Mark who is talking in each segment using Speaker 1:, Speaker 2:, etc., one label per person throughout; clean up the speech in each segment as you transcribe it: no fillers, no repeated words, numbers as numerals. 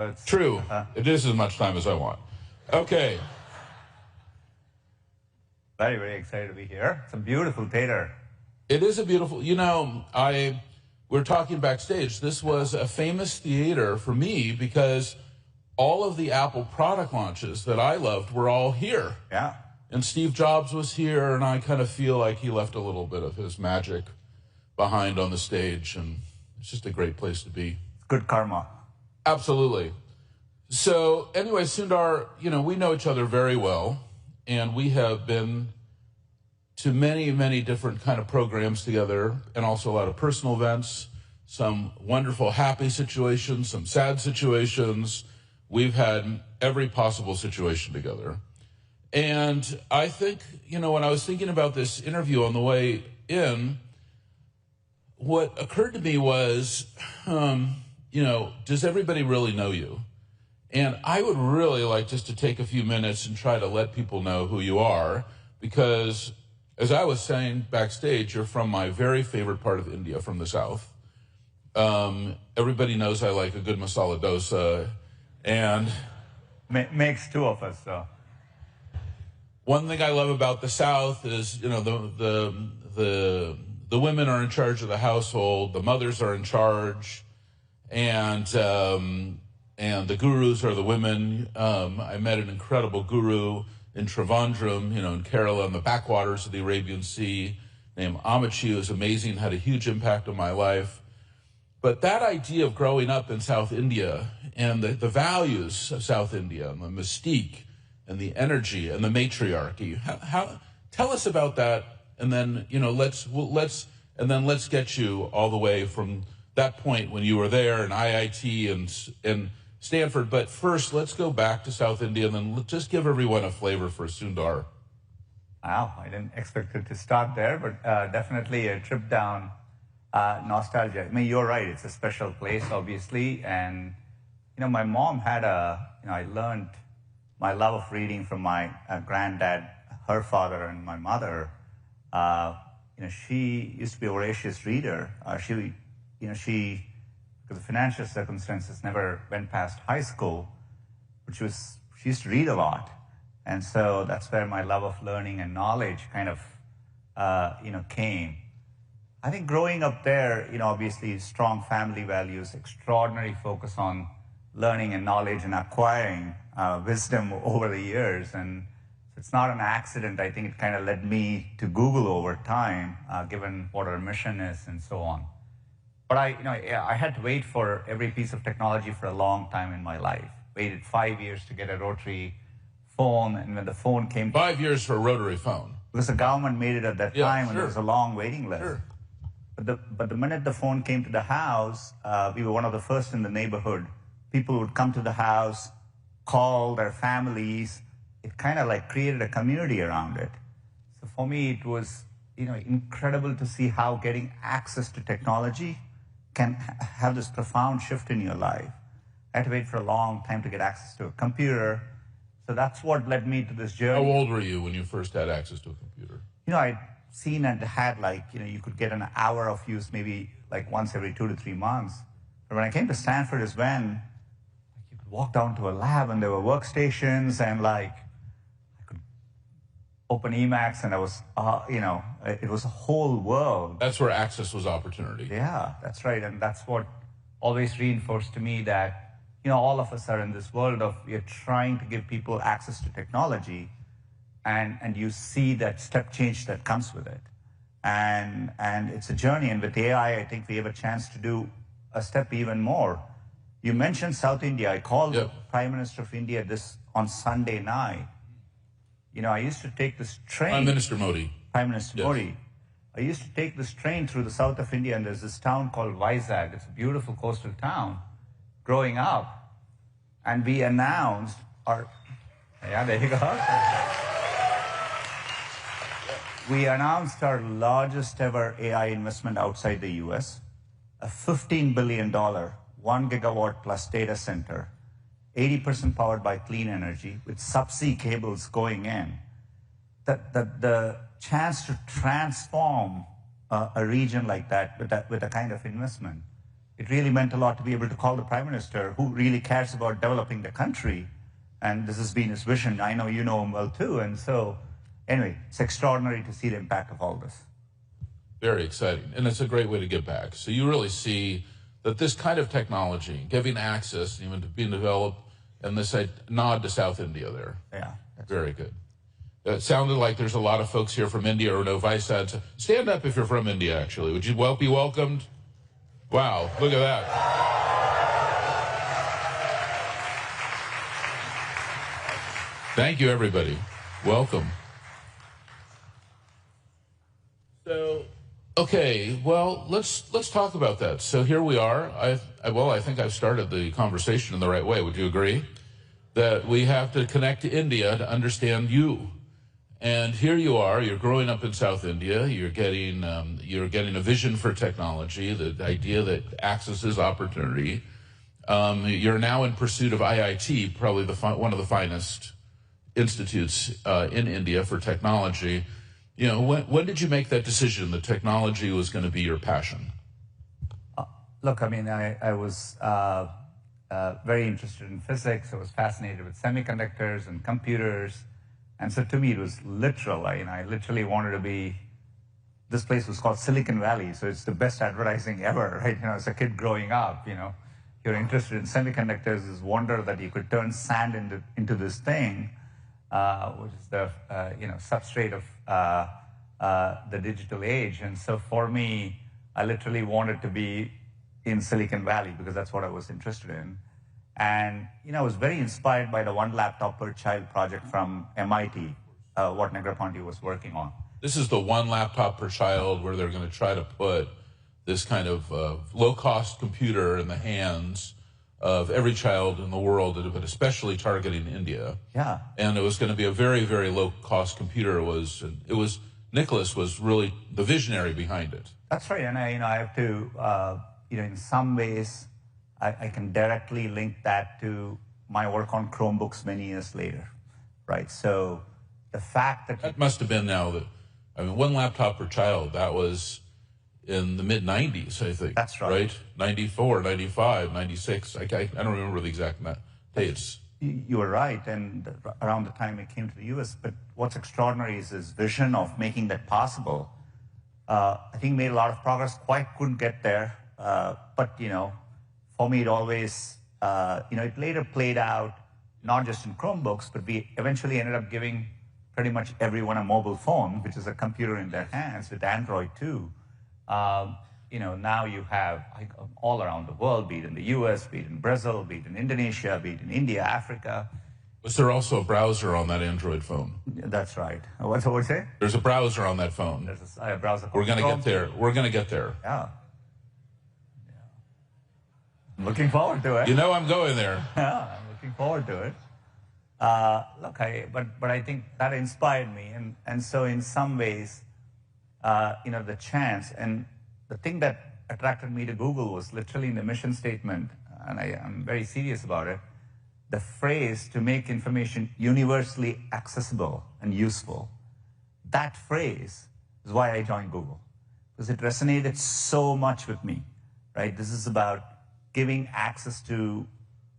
Speaker 1: It's,
Speaker 2: True. It is as much time as I want. Okay.
Speaker 1: Very, very excited to be here. It's a beautiful theater.
Speaker 2: It is a beautiful, we're talking backstage. This was a famous theater for me because all of the Apple product launches that I loved were all here.
Speaker 1: Yeah.
Speaker 2: And Steve Jobs was here, and I kind of feel like he left a little bit of his magic behind on the stage, and it's just a great place to be.
Speaker 1: Good karma.
Speaker 2: Absolutely. So anyway, Sundar, we know each other very well, and we have been to many, many different kind of programs together, and also a lot of personal events, some wonderful happy situations, some sad situations. We've had every possible situation together. And I think, when I was thinking about this interview on the way in, what occurred to me was, does everybody really know you? And I would really like just to take a few minutes and try to let people know who you are, because as I was saying backstage, you're from my very favorite part of India, from the south. Everybody knows I like a good masala dosa, and
Speaker 1: makes two of us. So
Speaker 2: one thing I love about the south is, the women are in charge of the household, the mothers are in charge, and the gurus are the women. I met an incredible guru in Trivandrum, in Kerala, in the backwaters of the Arabian Sea, named Amachi, who was amazing, had a huge impact on my life. But that idea of growing up in South India and the values of South India and the mystique and the energy and the matriarchy, tell us about that, and then let's get you all the way from that point when you were there in IIT and Stanford. But first, let's go back to South India, and then just give everyone a flavor for Sundar.
Speaker 1: Wow, I didn't expect it to start there, but definitely a trip down nostalgia. I mean, you're right, it's a special place, obviously. And, my mom had I learned my love of reading from my granddad, her father, and my mother. She used to be a voracious reader. She, because of financial circumstances, never went past high school, but she used to read a lot. And so that's where my love of learning and knowledge kind of, came. I think growing up there, obviously strong family values, extraordinary focus on learning and knowledge and acquiring wisdom over the years. And it's not an accident. I think it kind of led me to Google over time, given what our mission is and so on. But I had to wait for every piece of technology for a long time in my life. Waited 5 years to get a rotary phone, and when the phone came...
Speaker 2: 5 years for a rotary phone.
Speaker 1: Because the government made it at that time, and there was a long waiting list.
Speaker 2: Sure.
Speaker 1: But the minute the phone came to the house, we were one of the first in the neighborhood. People would come to the house, call their families. It kind of like created a community around it. So for me, it was incredible to see how getting access to technology can have this profound shift in your life. I had to wait for a long time to get access to a computer. So that's what led me to this journey.
Speaker 2: How old were you when you first had access to a computer?
Speaker 1: I'd seen and had you could get an hour of use maybe like once every 2 to 3 months. But when I came to Stanford is when you could walk down to a lab and there were workstations, and I could open Emacs, and I was, it was a whole world.
Speaker 2: That's where access was opportunity.
Speaker 1: Yeah, that's right. And that's what always reinforced to me that, all of us are in this world of, we are trying to give people access to technology, and you see that step change that comes with it. And it's a journey. And with AI, I think we have a chance to do a step even more. You mentioned South India. I called the Prime Minister of India on Sunday night. I used to take this train.
Speaker 2: Prime Minister Modi.
Speaker 1: Prime Minister Modi. I used to take this train through the south of India, and there's this town called Vizag. It's a beautiful coastal town. Growing up, and we announced our... Yeah, there you go. We announced our largest ever AI investment outside the US, a $15 billion, 1 gigawatt plus data center, 80% powered by clean energy, with subsea cables going in. The chance to transform a region like that with a kind of investment it really meant a lot to be able to call the Prime Minister, who really cares about developing the country. And this has been his vision. I know you know him well too. And so, anyway, it's extraordinary to see the impact of all this.
Speaker 2: Very exciting. And it's a great way to give back. So you really see that this kind of technology, giving access even to being developed, and this nod to South India there.
Speaker 1: Yeah.
Speaker 2: Very good. It sounded like there's a lot of folks here from India or no vice ads. Stand up if you're from India, actually. Would you be welcomed? Wow, look at that. Thank you, everybody. Welcome. So, okay, well, let's talk about that. So here we are. I think I've started the conversation in the right way. Would you agree? That we have to connect to India to understand you. And here you are, you're growing up in South India, you're getting a vision for technology, the idea that access is opportunity. You're now in pursuit of IIT, probably one of the finest institutes in India for technology. You know, when did you make that decision that technology was going to be your passion?
Speaker 1: Look, I mean, I was very interested in physics. I was fascinated with semiconductors and computers. And so to me, it was literal. I literally wanted to be, this place was called Silicon Valley, so it's the best advertising ever, right? As a kid growing up, you're interested in semiconductors, this wonder that you could turn sand into this thing, which is the, substrate of the digital age. And so for me, I literally wanted to be in Silicon Valley because that's what I was interested in. And, I was very inspired by the one laptop per child project from MIT, what Negroponte was working on.
Speaker 2: This is the one laptop per child where they're going to try to put this kind of low-cost computer in the hands of every child in the world, but especially targeting India.
Speaker 1: Yeah.
Speaker 2: And it was going to be a very, very low-cost computer. Nicholas was really the visionary behind it.
Speaker 1: That's right. And I have to, in some ways, I can directly link that to my work on Chromebooks many years later, right? So the fact that
Speaker 2: must have been one laptop per child, that was in the mid-90s, I think.
Speaker 1: That's right.
Speaker 2: Right? 94, 95, 96. I don't remember the exact dates.
Speaker 1: You were right, and around the time it came to the U.S. But what's extraordinary is his vision of making that possible. I think made a lot of progress, quite couldn't get there, but, for me, it always, it later played out not just in Chromebooks, but we eventually ended up giving pretty much everyone a mobile phone, which is a computer in their hands with Android too. Now you have all around the world, be it in the US, be it in Brazil, be it in Indonesia, be it in India, Africa.
Speaker 2: Was there also a browser on that Android phone?
Speaker 1: That's right. What's what would you say?
Speaker 2: There's a browser on that phone.
Speaker 1: There's a browser.
Speaker 2: We're going to get there. We're going to get there.
Speaker 1: Yeah. Looking forward to it.
Speaker 2: I'm going there.
Speaker 1: Yeah, I'm looking forward to it. But I think that inspired me, and so in some ways, the chance and the thing that attracted me to Google was literally in the mission statement, and I'm very serious about it. The phrase to make information universally accessible and useful. That phrase is why I joined Google, because it resonated so much with me. Right? This is about giving access to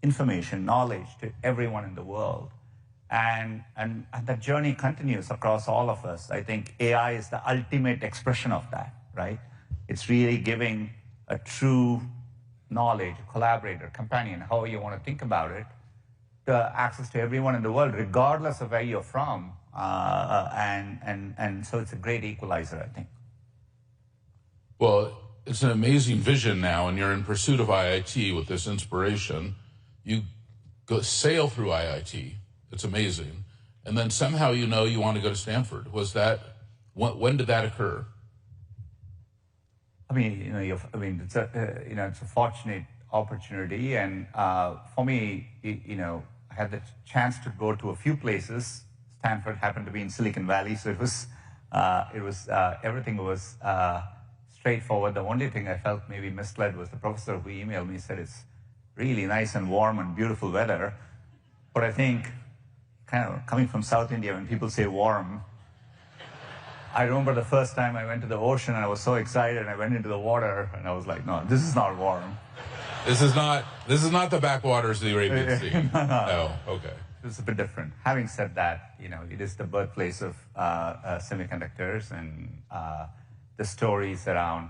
Speaker 1: information, knowledge to everyone in the world. And that journey continues across all of us. I think AI is the ultimate expression of that, right? It's really giving a true knowledge, collaborator, companion, however you want to think about it, to access to everyone in the world, regardless of where you're from. And so it's a great equalizer, I think.
Speaker 2: Well, it's an amazing vision now, and you're in pursuit of IIT with this inspiration. You sail through IIT. It's amazing. And then somehow you want to go to Stanford. When did that occur?
Speaker 1: I mean, it's a fortunate opportunity, and for me, I had the chance to go to a few places. Stanford happened to be in Silicon Valley, so everything was straightforward. The only thing I felt maybe misled was the professor who emailed me said it's really nice and warm and beautiful weather. But I think, kind of coming from South India, when people say warm, I remember the first time I went to the ocean, and I was so excited. I went into the water, and I was like, "No, this is not warm."
Speaker 2: This is not the backwaters of the Arabian Sea. No. Okay.
Speaker 1: It's a bit different. Having said that, it is the birthplace of semiconductors, and the stories around,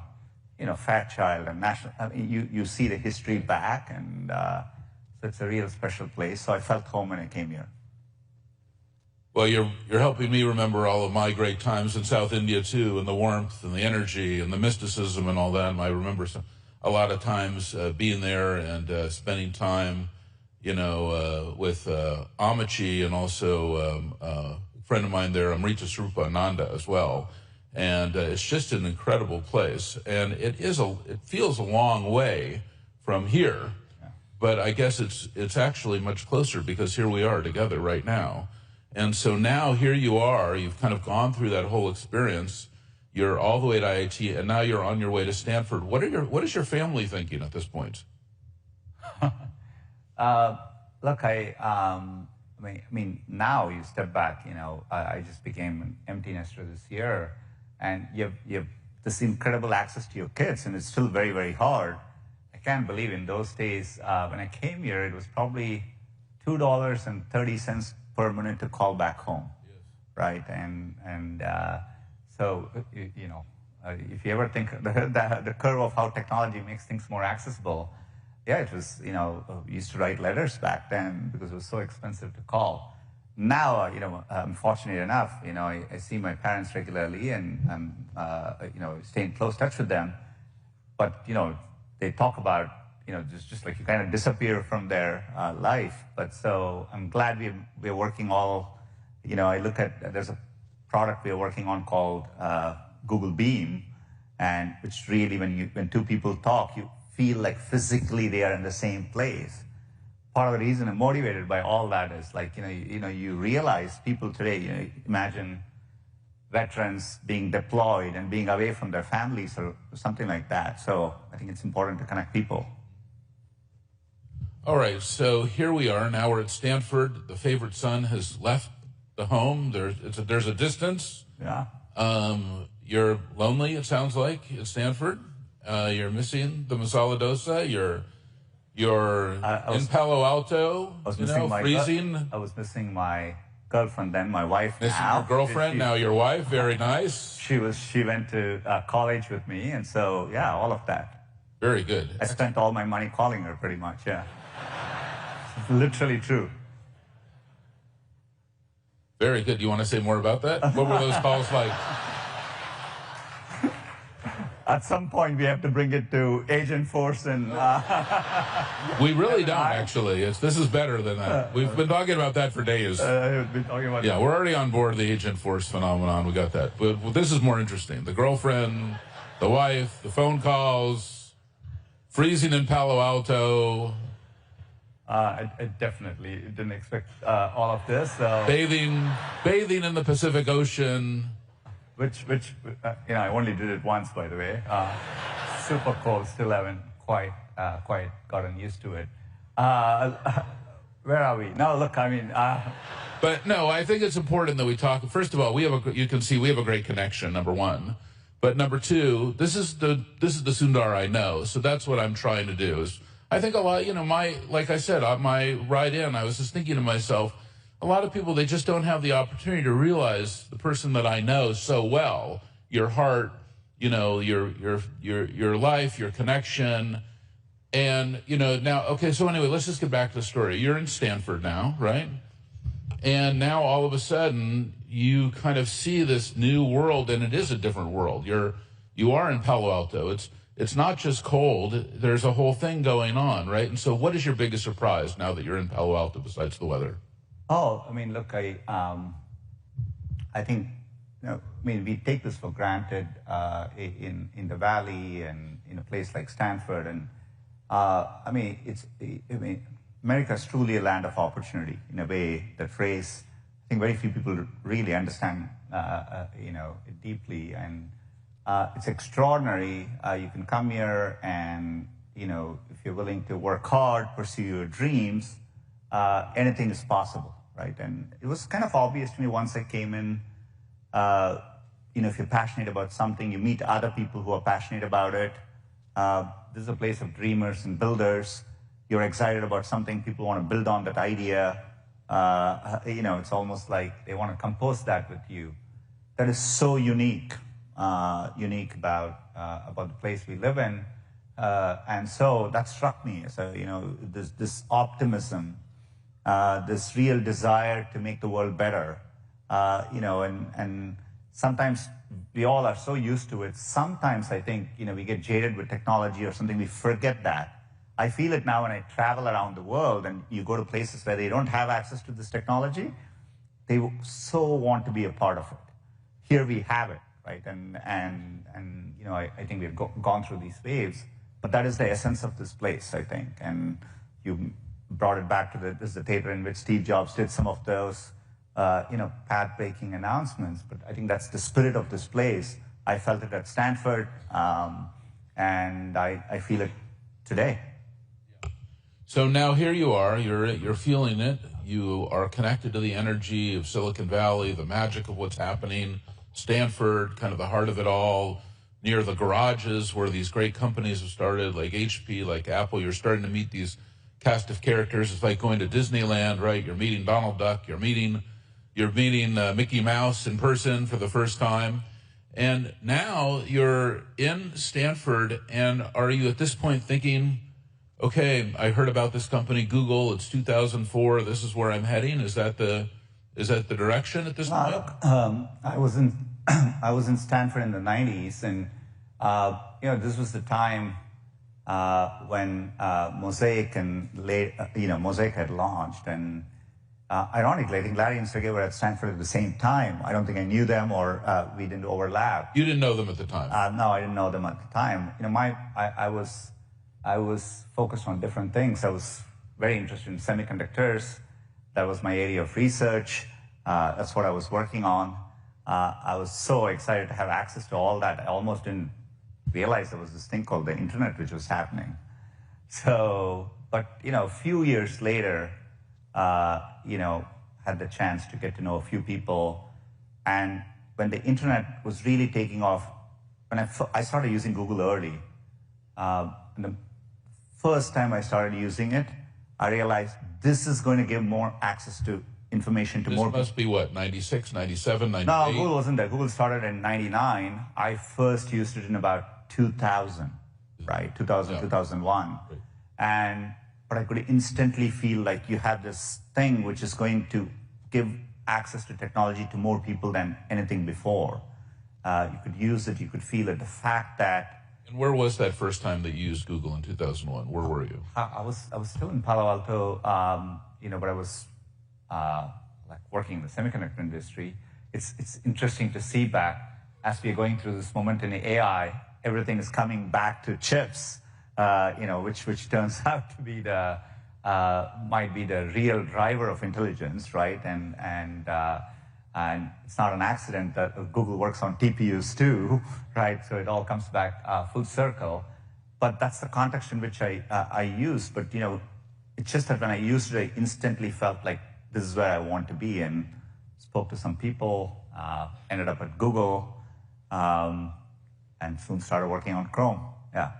Speaker 1: Fairchild and National. I mean, you see the history back, and so it's a real special place. So I felt home when I came here.
Speaker 2: Well, you're helping me remember all of my great times in South India too, and the warmth and the energy and the mysticism and all that. And I remember a lot of times being there and spending time, with Amachi, and also a friend of mine there, Amrita Srupa Ananda, as well. And it's just an incredible place. And it feels a long way from here, but I guess it's actually much closer, because here we are together right now. And so now here you are, you've kind of gone through that whole experience. You're all the way to IIT, and now you're on your way to Stanford. What is your family thinking at this point?
Speaker 1: Look, I mean, now you step back, I just became an empty nester this year, and you have this incredible access to your kids, and it's still very, very hard. I can't believe in those days, when I came here, it was probably $2.30 per minute to call back home, yes. Right? And so, if you ever think the curve of how technology makes things more accessible, yeah, it was, we used to write letters back then because it was so expensive to call. Now, I'm fortunate enough, I see my parents regularly, and I'm, stay in close touch with them. But, they talk about, just like you kind of disappear from their life. But so I'm glad we're working all, I look at, there's a product we're working on called Google Beam, and which really, when two people talk, you feel like physically they are in the same place. Part of the reason I'm motivated by all that is like, you realize people today, imagine veterans being deployed and being away from their families or something like that. So I think it's important to connect people.
Speaker 2: All right, so here we are. Now we're at Stanford. The favorite son has left the home. There's a distance.
Speaker 1: Yeah.
Speaker 2: You're lonely, it sounds like, at Stanford. You're missing the masala dosa. You're in Palo Alto. Freezing.
Speaker 1: I was missing my girlfriend then, my wife
Speaker 2: missing
Speaker 1: now.
Speaker 2: Your girlfriend, now your wife. Very nice.
Speaker 1: She went to college with me, and so, yeah, all of that.
Speaker 2: Very good.
Speaker 1: I spent all my money calling her, pretty much, yeah. It's literally true.
Speaker 2: Very good. Do you want to say more about that? What were those calls like?
Speaker 1: At some point, we have to bring it to Agentforce, and
Speaker 2: we really don't, actually. This is better than that. We've been talking about that for days.
Speaker 1: We're
Speaker 2: already on board the Agentforce phenomenon. We got that. But this is more interesting. The girlfriend, the wife, the phone calls, freezing in Palo Alto.
Speaker 1: I definitely didn't expect all of this. So.
Speaker 2: Bathing in the Pacific Ocean.
Speaker 1: Which I only did it once, by the way. Super cold. Still haven't quite gotten used to it. Where are we? No, look, I mean.
Speaker 2: But no, I think it's important that we talk. First of all, you can see we have a great connection. Number one, but number two, this is the Sundar I know. So that's what I'm trying to do. I think a lot. Like I said, on my ride in, I was just thinking to myself. A lot of people, they just don't have the opportunity to realize the person that I know so well, your heart, your life, your connection. And, now, okay, so anyway, let's just get back to the story. You're in Stanford now, right? And now all of a sudden you kind of see this new world, and it is a different world. You are in Palo Alto. It's not just cold. There's a whole thing going on, right? And so what is your biggest surprise now that you're in Palo Alto besides the weather?
Speaker 1: Oh, I mean, look, I think, we take this for granted in the Valley and in a place like Stanford, and America is truly a land of opportunity in a way that phrase, I think very few people really understand, it deeply, and it's extraordinary. You can come here and, if you're willing to work hard, pursue your dreams, anything is possible. Right, and it was kind of obvious to me once I came in. if you're passionate about something, you meet other people who are passionate about it. This is a place of dreamers and builders. You're excited about something, people want to build on that idea. It's almost like they want to compose that with you. That is so unique about the place we live in. And so that struck me. So, this optimism, this real desire to make the world better, and sometimes we all are so used to it. Sometimes I think, we get jaded with technology or something, we forget that. I feel it now when I travel around the world and you go to places where they don't have access to this technology, they so want to be a part of it. Here we have it, right? And I think we've gone through these waves, but that is the essence of this place, I think. And you brought it back to this is the theater in which Steve Jobs did some of those, path-breaking announcements. But I think that's the spirit of this place. I felt it at Stanford, and I feel it today.
Speaker 2: So now here you are, you're feeling it. You are connected to the energy of Silicon Valley, the magic of what's happening. Stanford, kind of the heart of it all, near the garages where these great companies have started, like HP, like Apple. You're starting to meet these cast of characters. It's like going to Disneyland, right? You're meeting Donald Duck. You're meeting Mickey Mouse in person for the first time. And now you're in Stanford, and are you at this point thinking, okay, I heard about this company, Google, it's 2004, this is where I'm heading? Is that the direction at this point?
Speaker 1: Look, I was in Stanford in the 90s, and this was the time when Mosaic Mosaic had launched, and ironically, I think Larry and Sergey were at Stanford at the same time. I don't think I knew them, or we didn't overlap.
Speaker 2: You didn't know them at the time?
Speaker 1: No, I didn't know them at the time. I was focused on different things. I was very interested in semiconductors. That was my area of research. That's what I was working on. I was so excited to have access to all that. I almost didn't realize there was this thing called the internet which was happening. So, but, a few years later, had the chance to get to know a few people. And when the internet was really taking off, when I started using Google early, and the first time I started using it, I realized this is going to give more access to information to more people.
Speaker 2: This must be what, 96, 97, 98?
Speaker 1: No, Google wasn't there. Google started in 99. I first used it in about 2000, right? 2000, yeah. 2001. Right. But I could instantly feel like you have this thing which is going to give access to technology to more people than anything before. You could use it, you could feel it. The fact that.
Speaker 2: And where was that first time that you used Google in 2001? Where were you?
Speaker 1: I was still in Palo Alto, but I was working in the semiconductor industry. It's interesting to see back as we are going through this moment in AI, everything is coming back to chips, which turns out to be might be the real driver of intelligence, right? And it's not an accident that Google works on TPUs too, right? So it all comes back full circle. But that's the context in which I use. But it's just that when I used it, I instantly felt like this is where I want to be, and spoke to some people, ended up at Google, and soon started working on Chrome. Yeah.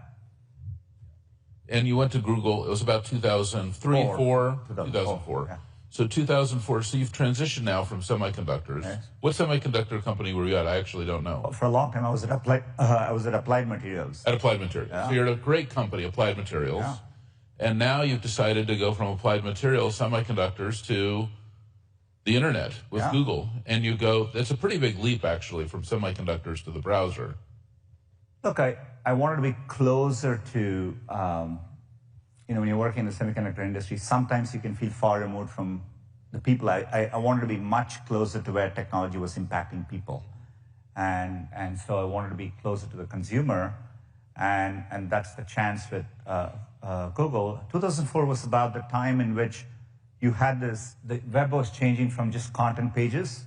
Speaker 2: And you went to Google, it was about 2003, 2004. Yeah. So 2004, so you've transitioned now from semiconductors. Yes. What semiconductor company were you at? I actually don't know.
Speaker 1: For a long time, I was at Applied Materials.
Speaker 2: At Applied Materials. Yeah. So you're at a great company, Applied Materials. Yeah. And now you've decided to go from Applied Materials, semiconductors, to the internet with Google. And you go, that's a pretty big leap, actually, from semiconductors to the browser.
Speaker 1: Look, I wanted to be closer to, when you're working in the semiconductor industry, sometimes you can feel far removed from the people. I wanted to be much closer to where technology was impacting people. And so I wanted to be closer to the consumer. And that's the chance with Google. 2004 was about the time in which you had the web was changing from just content pages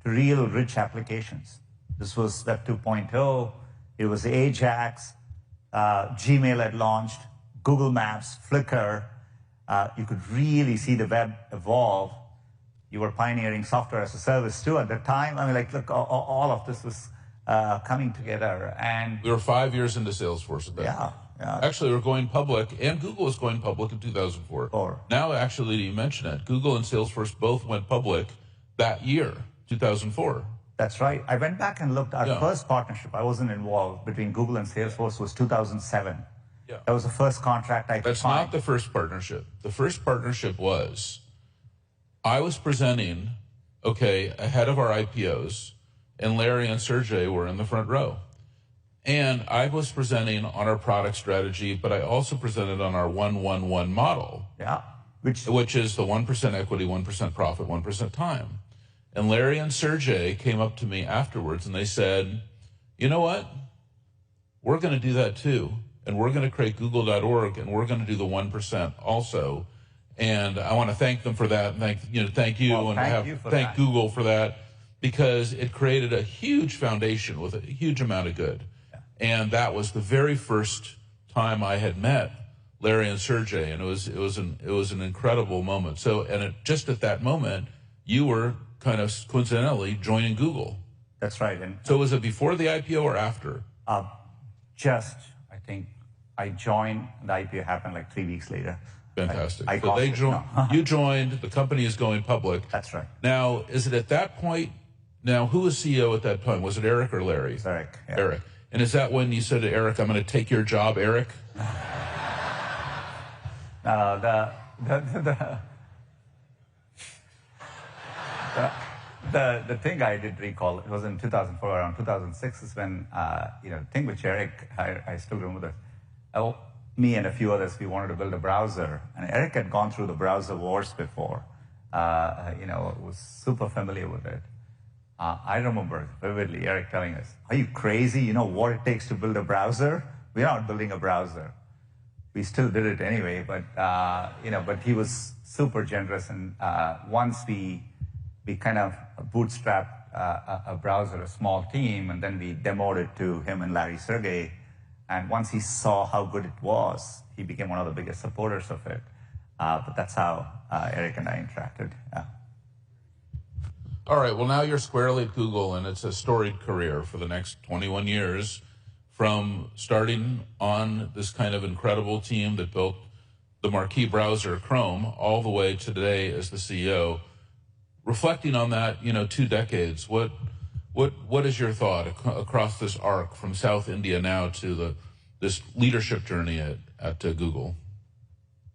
Speaker 1: to real rich applications. This was Web 2.0. It was Ajax. Gmail had launched. Google Maps, Flickr. You could really see the web evolve. you were pioneering software as a service too at the time. I mean, like, look, all of this was coming together. And
Speaker 2: we were 5 years into Salesforce at that
Speaker 1: yeah,
Speaker 2: point.
Speaker 1: yeah.
Speaker 2: Actually, we were going public, and Google was going public in 2004. Now, actually, you mention it, Google and Salesforce both went public that year, 2004.
Speaker 1: That's right. I went back and looked. Our first partnership, I wasn't involved, between Google and Salesforce was 2007.
Speaker 2: Yeah.
Speaker 1: That was the first contract I could find.
Speaker 2: That's not the first partnership. The first partnership was, I was presenting, ahead of our IPOs, and Larry and Sergey were in the front row. And I was presenting on our product strategy, but I also presented on our 1-1-1 model.
Speaker 1: Yeah.
Speaker 2: Which is the 1% equity, 1% profit, 1% time. And Larry and Sergey came up to me afterwards and they said, you know what? We're going to do that too. And we're going to create google.org and we're going to do the 1% also. And I want to thank them for that. And thank you.
Speaker 1: Well,
Speaker 2: and thank Google for that, because it created a huge foundation with a huge amount of good. Yeah. And that was the very first time I had met Larry and Sergey, and it was an incredible moment. So, just at that moment, you were kind of coincidentally joining Google.
Speaker 1: That's right. And
Speaker 2: so, was it before the IPO or after?
Speaker 1: I think I joined. The IPO happened like 3 weeks later.
Speaker 2: Fantastic. So they joined. You joined. The company is going public.
Speaker 1: That's right.
Speaker 2: Now, is it at that point? Now, who was CEO at that time? Was it Eric or Larry?
Speaker 1: It's Eric. Yeah.
Speaker 2: Eric. And is that when you said to Eric, "I'm going to take your job, Eric"?
Speaker 1: The thing I did recall, it was in 2004, around 2006 is when, the thing with Eric, I still remember that. Me and a few others, we wanted to build a browser. And Eric had gone through the browser wars before. Was super familiar with it. I remember vividly Eric telling us, are you crazy? You know what it takes to build a browser? We're not building a browser. We still did it anyway, but he was super generous. And once we kind of bootstrapped a browser, a small team, and then we demoed it to him and Larry Sergey. And once he saw how good it was, he became one of the biggest supporters of it. But that's how Eric and I interacted. Yeah.
Speaker 2: All right. Well, now you're squarely at Google, and it's a storied career for the next 21 years, from starting on this kind of incredible team that built the marquee browser Chrome all the way to today as the CEO. Reflecting on that, 2 decades, what is your thought across this arc from South India now to this leadership journey at Google?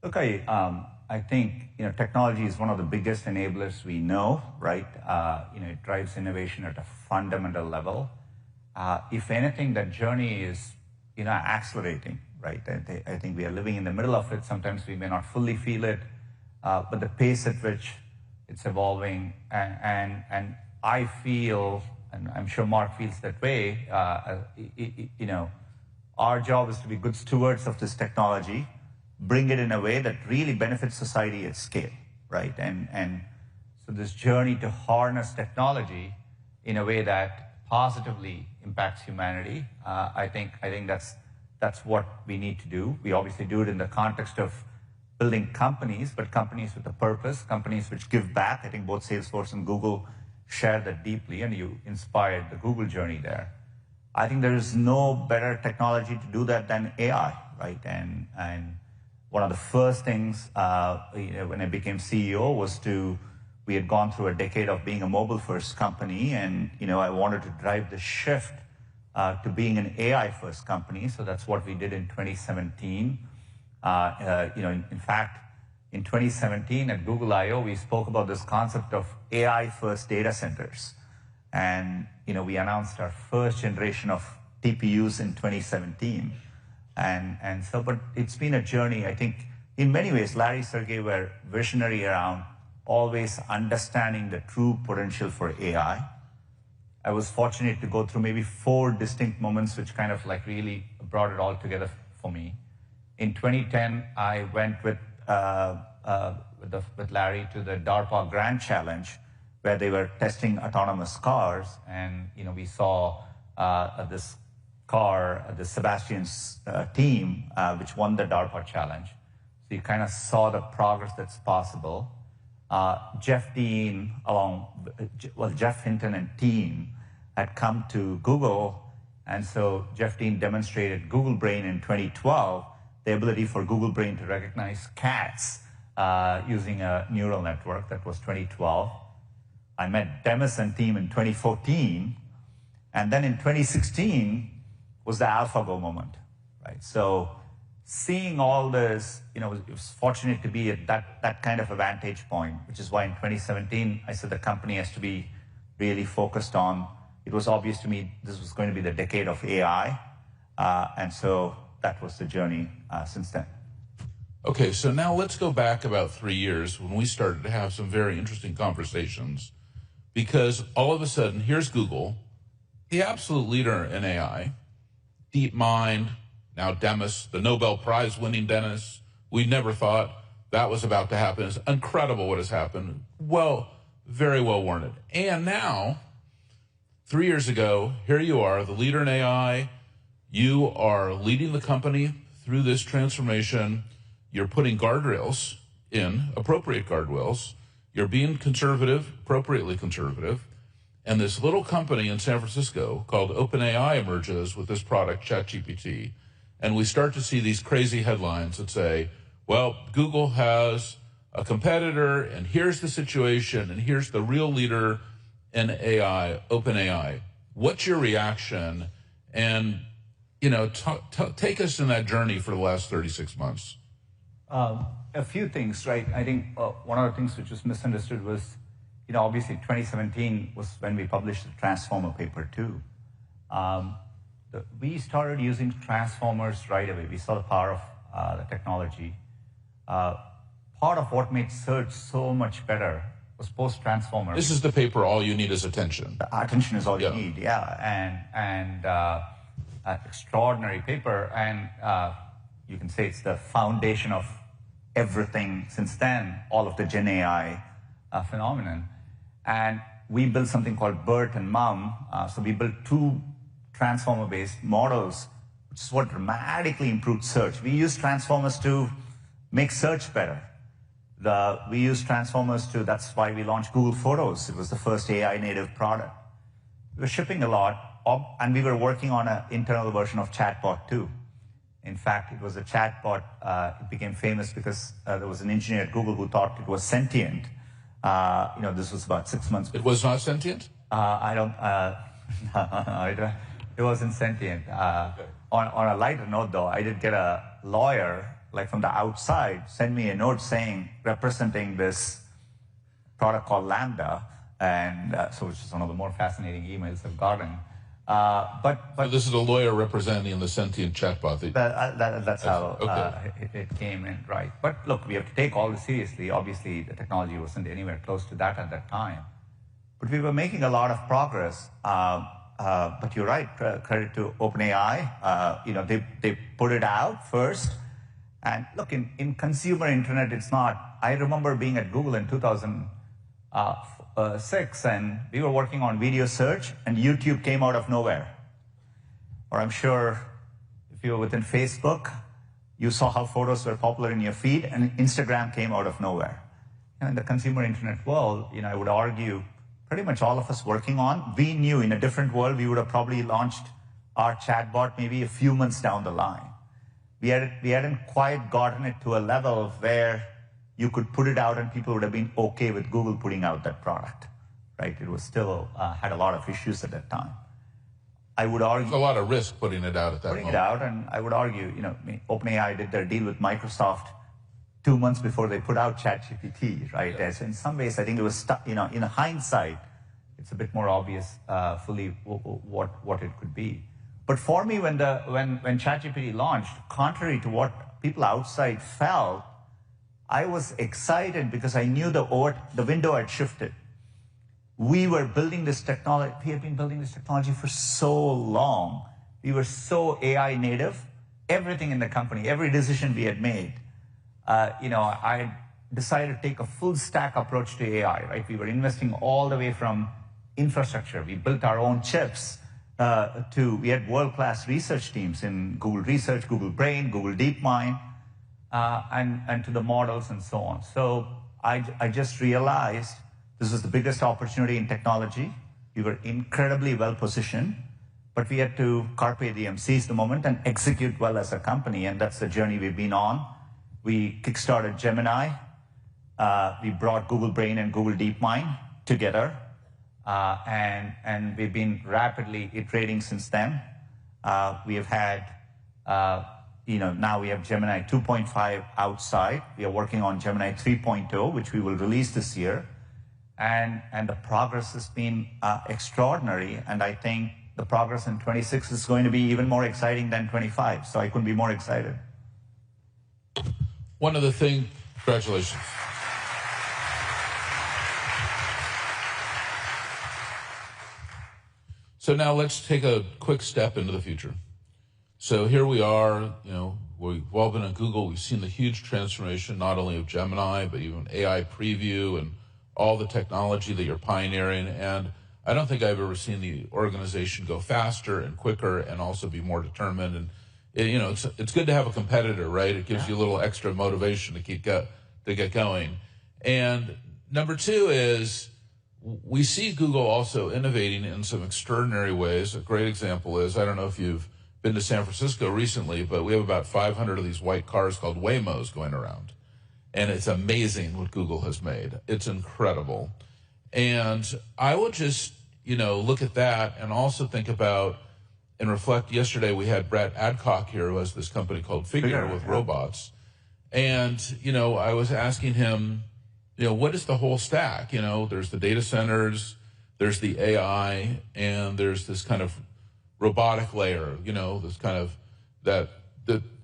Speaker 1: Look, I think technology is one of the biggest enablers we know, right? It drives innovation at a fundamental level. If anything, that journey is accelerating, right? I think we are living in the middle of it. Sometimes we may not fully feel it, but the pace at which it's evolving, and I feel, and I'm sure Mark feels that way. Our job is to be good stewards of this technology, bring it in a way that really benefits society at scale, right? And so this journey to harness technology in a way that positively impacts humanity, I think that's what we need to do. We obviously do it in the context of building companies, but companies with a purpose, companies which give back. I think both Salesforce and Google share that deeply, and you inspired the Google journey there. I think there is no better technology to do that than AI, right? And one of the first things when I became CEO was we had gone through a decade of being a mobile-first company, and I wanted to drive the shift to being an AI-first company. So that's what we did in 2017. In fact, in 2017 at Google I/O, we spoke about this concept of AI-first data centers. And, we announced our first generation of TPUs in 2017. But it's been a journey. I think in many ways, Larry, Sergey were visionary around always understanding the true potential for AI. I was fortunate to go through maybe 4 distinct moments which kind of like really brought it all together for me. In 2010, I went with Larry to the DARPA Grand Challenge, where they were testing autonomous cars, and we saw this car, the Sebastian's team, which won the DARPA challenge. So you kind of saw the progress that's possible. Jeff Dean, Jeff Hinton and team had come to Google, and so Jeff Dean demonstrated Google Brain in 2012, the ability for Google Brain to recognize cats using a neural network. That was 2012. I met Demis and team in 2014, and then in 2016 was the AlphaGo moment, right? So seeing all this, it was fortunate to be at that kind of a vantage point, which is why in 2017, I said the company has to be really focused on, it was obvious to me this was going to be the decade of AI. And so that was the journey since then.
Speaker 2: Okay, so now let's go back about 3 years when we started to have some very interesting conversations, because all of a sudden, here's Google, the absolute leader in AI, DeepMind, now Demis, the Nobel Prize winning Demis. We never thought that was about to happen. It's incredible what has happened. Well, very well warranted. And now, 3 years ago, here you are, the leader in AI. You are leading the company through this transformation. You're putting guardrails in, appropriate guardrails. You're being conservative, appropriately conservative. And this little company in San Francisco called OpenAI emerges with this product, ChatGPT. And we start to see these crazy headlines that say, well, Google has a competitor, and here's the situation, and here's the real leader in AI, OpenAI. What's your reaction? And, take us in that journey for the last 36 months.
Speaker 1: A few things, right? I think one of the things which was misunderstood was, obviously 2017 was when we published the Transformer paper too. We started using transformers right away. We saw the power of the technology. Part of what made search so much better was post-transformer.
Speaker 2: This is the paper, All You Need Is Attention.
Speaker 1: Attention is all you need, and extraordinary paper. And you can say it's the foundation of everything since then, all of the Gen AI phenomenon. And we built something called BERT and MUM. So we built two transformer-based models, which is what dramatically improved search. We use transformers to make search better. We use transformers that's why we launched Google Photos. It was the first AI native product. We were shipping a lot, and we were working on an internal version of chatbot too. In fact, it was a chatbot. It became famous because there was an engineer at Google who thought it was sentient. This was about 6 months before.
Speaker 2: It was not sentient?
Speaker 1: It wasn't sentient. Okay. On a lighter note, though, I did get a lawyer, like from the outside, send me a note representing this product called Lambda, and which is one of the more fascinating emails I've gotten.
Speaker 2: So this is a lawyer representing the sentient chatbot.
Speaker 1: That's how it came in, right? But look, we have to take all this seriously. Obviously, the technology wasn't anywhere close to that at that time. But we were making a lot of progress. But you're right, credit to OpenAI. They put it out first. And look, in consumer internet, it's not. I remember being at Google in 2006, and we were working on video search, and YouTube came out of nowhere. Or I'm sure if you were within Facebook, you saw how photos were popular in your feed, and Instagram came out of nowhere. In the consumer internet world, I would argue, pretty much all of us working on, we knew in a different world, we would have probably launched our chatbot maybe a few months down the line. We hadn't quite gotten it to a level where you could put it out and people would have been okay with Google putting out that product, right? It was still, had a lot of issues at that time. I would argue...
Speaker 2: There's a lot of risk putting it out at that moment.
Speaker 1: Putting it out, and I would argue, OpenAI did their deal with Microsoft 2 months before they put out ChatGPT, right? Yeah. So in some ways, I think it was, in hindsight, it's a bit more obvious fully what it could be. But for me, when ChatGPT launched, contrary to what people outside felt, I was excited because I knew the window had shifted. We were building this technology. We had been building this technology for so long. We were so AI native. Everything in the company, every decision we had made, I decided to take a full stack approach to AI, right? We were investing all the way from infrastructure. We built our own chips we had world-class research teams in Google Research, Google Brain, Google DeepMind, and to the models and so on. So I just realized this was the biggest opportunity in technology. We were incredibly well positioned, but we had to carpe diem, seize the moment, and execute well as a company. And that's the journey we've been on. We kickstarted Gemini. We brought Google Brain and Google DeepMind together. And we've been rapidly iterating since then. We have had, now we have Gemini 2.5 outside. We are working on Gemini 3.0, which we will release this year. And the progress has been extraordinary. And I think the progress in 26 is going to be even more exciting than 25. So I couldn't be more excited.
Speaker 2: One of the things, congratulations. So now let's take a quick step into the future. So here we are, we've all been at Google. We've seen the huge transformation, not only of Gemini, but even AI preview and all the technology that you're pioneering. And I don't think I've ever seen the organization go faster and quicker and also be more determined. And, it's good to have a competitor, right? It gives you a little extra motivation to get going. And number two is, we see Google also innovating in some extraordinary ways. A great example is, I don't know if you've been to San Francisco recently, but we have about 500 of these white cars called Waymos going around. And it's amazing what Google has made. It's incredible. And I would just, look at that and also think about and reflect. Yesterday we had Brett Adcock here, who has this company called Figure with robots. And, I was asking him, what is the whole stack? There's the data centers, there's the AI, and there's this kind of robotic layer, this kind of that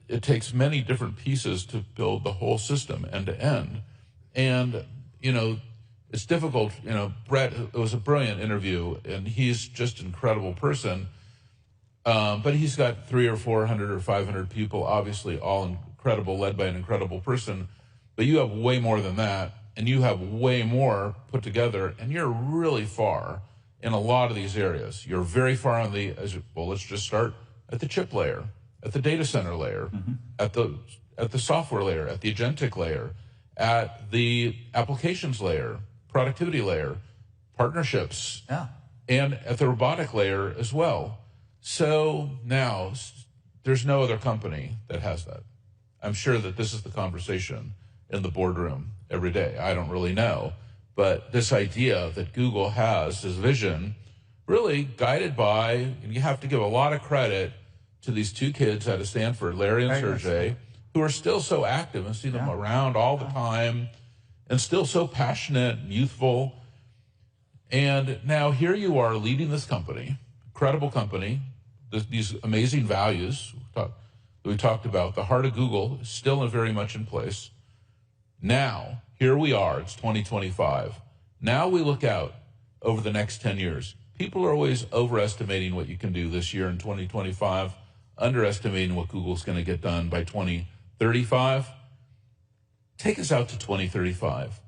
Speaker 2: it takes many different pieces to build the whole system end to end. And, it's difficult, Brett, it was a brilliant interview, and he's just an incredible person. But he's got 300 or 400 or 500 people, obviously all incredible, led by an incredible person. But you have way more than that. And you have way more put together, and you're really far in a lot of these areas. You're very far on let's just start at the chip layer, at the data center layer, at the software layer, at the agentic layer, at the applications layer, productivity layer, partnerships, and at the robotic layer as well. So now there's no other company that has that. I'm sure that this is the conversation in the boardroom every day. I don't really know. But this idea that Google has this vision really guided by, and you have to give a lot of credit to these two kids out of Stanford, Larry and Sergey, who are still so active and see them around all the time and still so passionate and youthful. And now here you are leading this company, incredible company, these amazing values that we talked about. The heart of Google is still very much in place. Now, here we are, it's 2025. Now we look out over the next 10 years. People are always overestimating what you can do this year in 2025, underestimating what Google's going to get done by 2035. Take us out to 2035.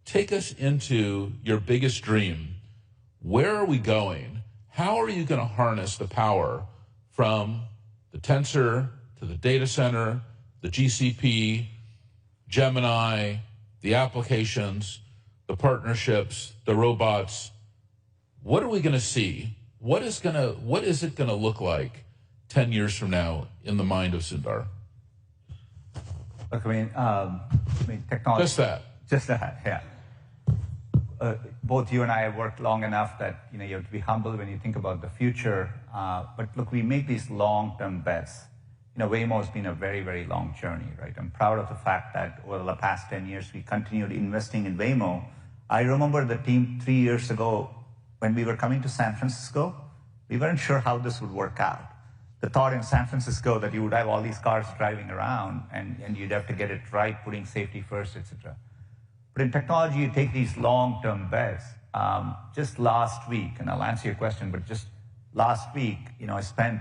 Speaker 2: Take us into your biggest dream. Where are we going? How are you going to harness the power from the tensor to the data center, the GCP, Gemini, the applications, the partnerships, the robots? What are we going to see? What is it going to look like 10 years from now in the mind of Sundar?
Speaker 1: Look, I mean, technology. Just that, yeah. Both you and I have worked long enough that you have to be humble when you think about the future. But look, we make these long-term bets. Waymo has been a very, very long journey, right? I'm proud of the fact that over the past 10 years, we continued investing in Waymo. I remember the team 3 years ago when we were coming to San Francisco, we weren't sure how this would work out. The thought in San Francisco that you would have all these cars driving around and you'd have to get it right, putting safety first, etc. But in technology, you take these long-term bets. Just last week, and I'll answer your question, but just last week, I spent,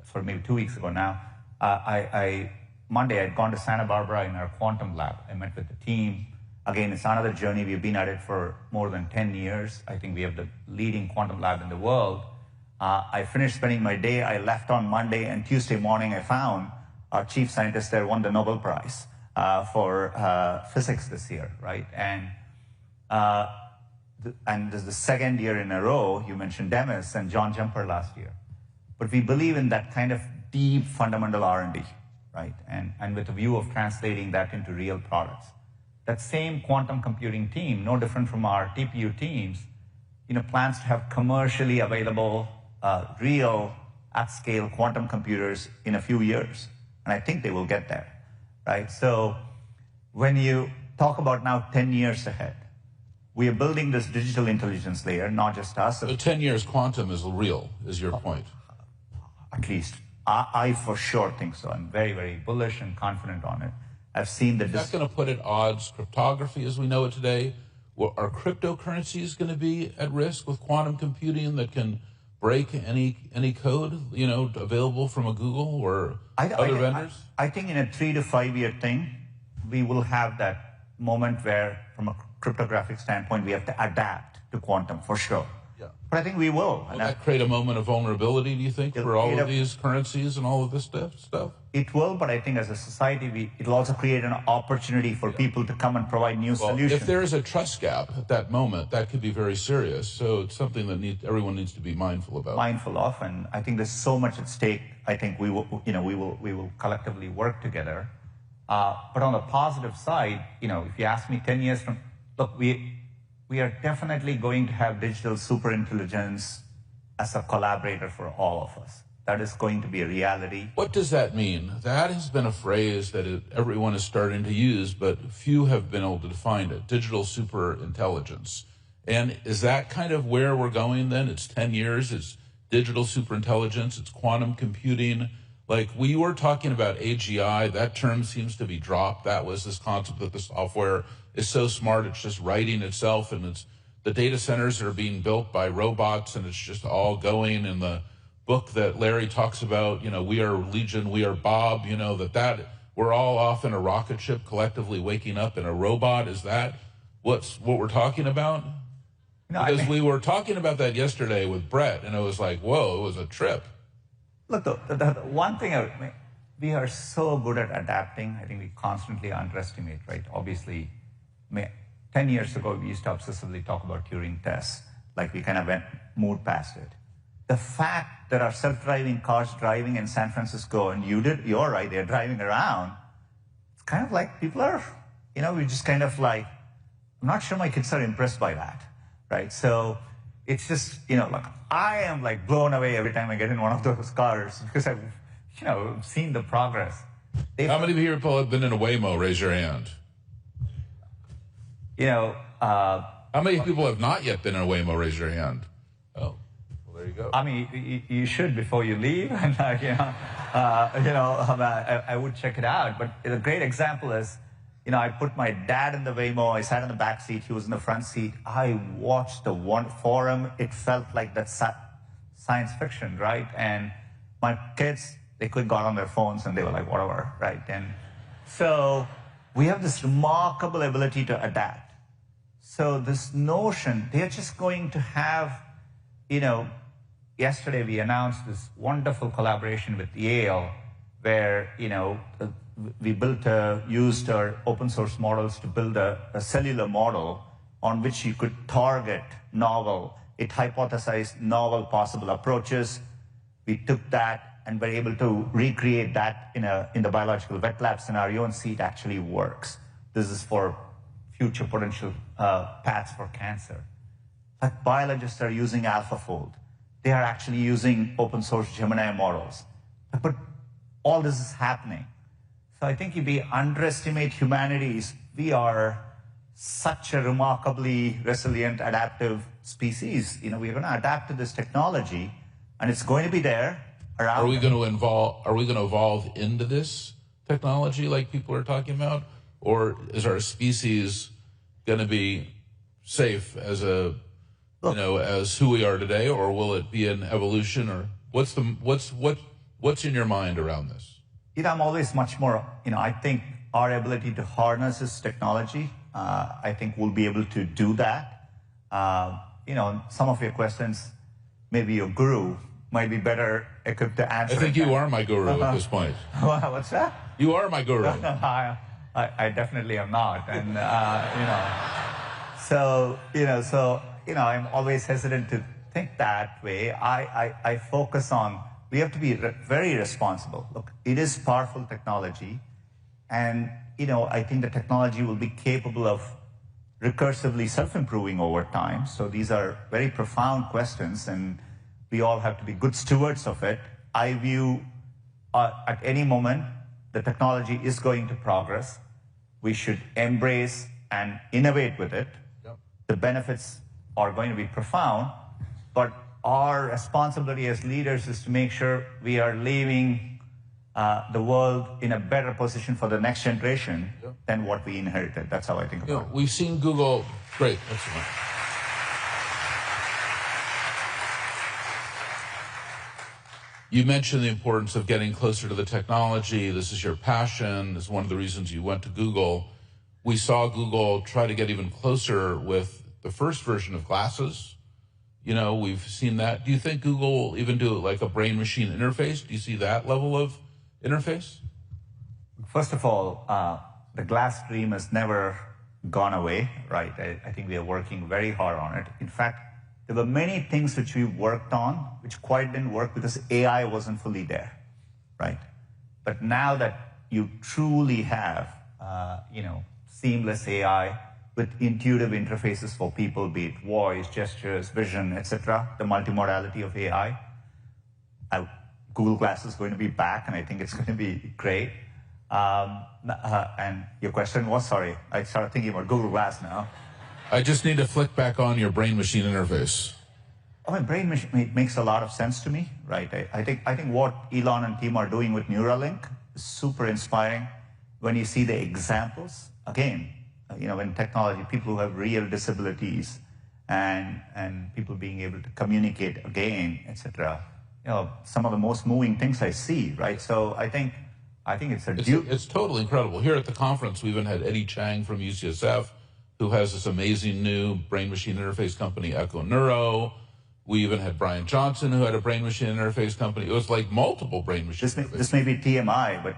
Speaker 1: for maybe 2 weeks ago now, Monday, I'd gone to Santa Barbara in our quantum lab. I met with the team. Again, it's another journey. We've been at it for more than 10 years. I think we have the leading quantum lab in the world. I finished spending my day. I left on Monday, and Tuesday morning I found our chief scientist there won the Nobel Prize. for physics this year, right? And this is the second year in a row. You mentioned Demis and John Jumper last year. But we believe in that kind of deep fundamental R&D, right? And with a view of translating that into real products. That same quantum computing team, no different from our TPU teams, plans to have commercially available, real, at-scale quantum computers in a few years. And I think they will get there, right? So when you talk about now 10 years ahead, we are building this digital intelligence layer, not just us.
Speaker 2: So 10 years quantum is real, is your point?
Speaker 1: At least. I for sure think so. I'm very, very bullish and confident on it. I've seen that.
Speaker 2: That's going to put at odds cryptography as we know it today. Well, are cryptocurrencies going to be at risk with quantum computing that can break any code, available from a Google or other vendors?
Speaker 1: I think in a 3 to 5 year thing, we will have that moment where, from a cryptographic standpoint, we have to adapt to quantum for sure.
Speaker 2: Yeah.
Speaker 1: But I think we will.
Speaker 2: Will that create a moment of vulnerability, do you think, for all of these currencies and all of this stuff?
Speaker 1: It will, but I think as a society, it'll also create an opportunity for people to come and provide new solutions.
Speaker 2: If there is a trust gap at that moment, that could be very serious. So it's something that everyone needs to be mindful about.
Speaker 1: Mindful of, and I think there's so much at stake. I think we will collectively work together. But on the positive side, if you ask me 10 years from, look, we are definitely going to have digital superintelligence as a collaborator for all of us. That is going to be a reality.
Speaker 2: What does that mean? That has been a phrase that everyone is starting to use, but few have been able to define it. Digital superintelligence. And is that kind of where we're going then? It's 10 years, it's digital superintelligence, it's quantum computing. Like we were talking about AGI, that term seems to be dropped. That was this concept that the software is so smart, it's just writing itself, and the data centers are being built by robots, and it's just all going. In the book that Larry talks about, we are Legion, we are Bob, that we're all off in a rocket ship collectively waking up in a robot. Is that what we're talking about? No, because we were talking about that yesterday with Brett, and it was like, whoa, it was a trip.
Speaker 1: Look, the one thing, we are so good at adapting. I think we constantly underestimate, right? Obviously, 10 years ago, we used to obsessively talk about Turing tests. Like we kind of moved past it. The fact that our self-driving cars driving in San Francisco, and you're right, they're driving around, it's kind of like people are, we just kind of like, I'm not sure my kids are impressed by that, right? So it's just, I am like blown away every time I get in one of those cars because I've, seen the progress.
Speaker 2: How many people have been in a Waymo? Raise your hand.
Speaker 1: How
Speaker 2: many people have not yet been in a Waymo? Raise your hand. Oh, well, there you go.
Speaker 1: I mean, you should before you leave, and I would check it out. But a great example is, I put my dad in the Waymo. I sat in the back seat. He was in the front seat. I watched the one forum. It felt like that science fiction, right? And my kids, they got on their phones and they were like, whatever, right? And so we have this remarkable ability to adapt. So this notion, they're just going to have, yesterday we announced this wonderful collaboration with Yale where, we used our open source models to build a cellular model on which you could target it hypothesized novel possible approaches. We took that and were able to recreate that in the biological wet lab scenario and see it actually works. This is for future potential paths for cancer. Like biologists are using AlphaFold. They are actually using open source Gemini models. But all this is happening. So I think if we underestimate humanities, we are such a remarkably resilient, adaptive species. We're going to adapt to this technology, and it's going to be there around.
Speaker 2: Are we going to evolve into this technology like people are talking about? Or is our species going to be safe as as who we are today, or will it be an evolution? Or what's in your mind around this?
Speaker 1: I'm always much more, I think our ability to harness this technology, I think we'll be able to do that. Some of your questions, maybe your guru might be better equipped to answer.
Speaker 2: I think you are my guru at this point.
Speaker 1: What's that?
Speaker 2: You are my guru.
Speaker 1: I definitely am not. And, I'm always hesitant to think that way. I focus on, we have to be very responsible. Look, it is powerful technology. And, I think the technology will be capable of recursively self-improving over time. So these are very profound questions, and we all have to be good stewards of it. I view at any moment the technology is going to progress. We should embrace and innovate with it. Yep. The benefits are going to be profound, but our responsibility as leaders is to make sure we are leaving the world in a better position for the next generation than what we inherited. That's how I think about it.
Speaker 2: We've seen Google. Great. Excellent. You mentioned the importance of getting closer to the technology. This is your passion. This is one of the reasons you went to Google. We saw Google try to get even closer with the first version of glasses. We've seen that. Do you think Google will even do like a brain-machine interface? Do you see that level of interface?
Speaker 1: First of all, the glass dream has never gone away, right? I think we are working very hard on it. In fact, there were many things which we worked on which quite didn't work because AI wasn't fully there, right? But now that you truly have, seamless AI with intuitive interfaces for people, be it voice, gestures, vision, etc., the multimodality of AI, Google Glass is going to be back, and I think it's going to be great. And your question was, sorry, I started thinking about Google Glass now.
Speaker 2: I just need to flick back on your brain-machine interface.
Speaker 1: Brain-machine makes a lot of sense to me, right? I think what Elon and team are doing with Neuralink is super inspiring. When you see the examples, again, in technology, people who have real disabilities and people being able to communicate again, etc. Some of the most moving things I see, right? So I think it's
Speaker 2: totally incredible. Here at the conference, we even had Eddie Chang from UCSF, who has this amazing new brain-machine interface company, Echo Neuro. We even had Brian Johnson, who had a brain-machine interface company. It was like multiple brain-machine interfaces.
Speaker 1: This may be TMI, but,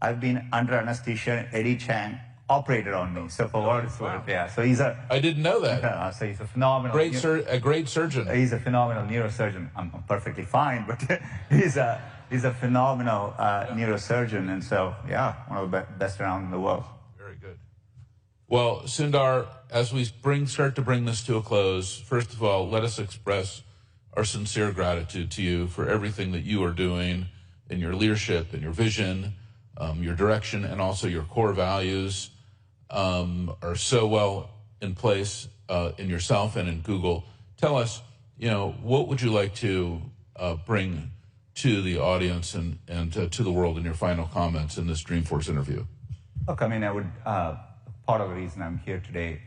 Speaker 1: I've been under anesthesia, and Eddie Chang operated on me. So for what it's worth, yeah. So
Speaker 2: I didn't know that.
Speaker 1: So he's a phenomenal...
Speaker 2: A great surgeon.
Speaker 1: He's a phenomenal neurosurgeon. I'm perfectly fine, but he's a phenomenal neurosurgeon. And so, one of the best around in the world.
Speaker 2: Very good. Well, Sundar, as we start to bring this to a close, first of all, let us express our sincere gratitude to you for everything that you are doing in your leadership and your vision, your direction, and also your core values are so well in place in yourself and in Google. Tell us, what would you like to bring to the audience and to the world in your final comments in this Dreamforce interview?
Speaker 1: Look, I would... part of the reason I'm here today,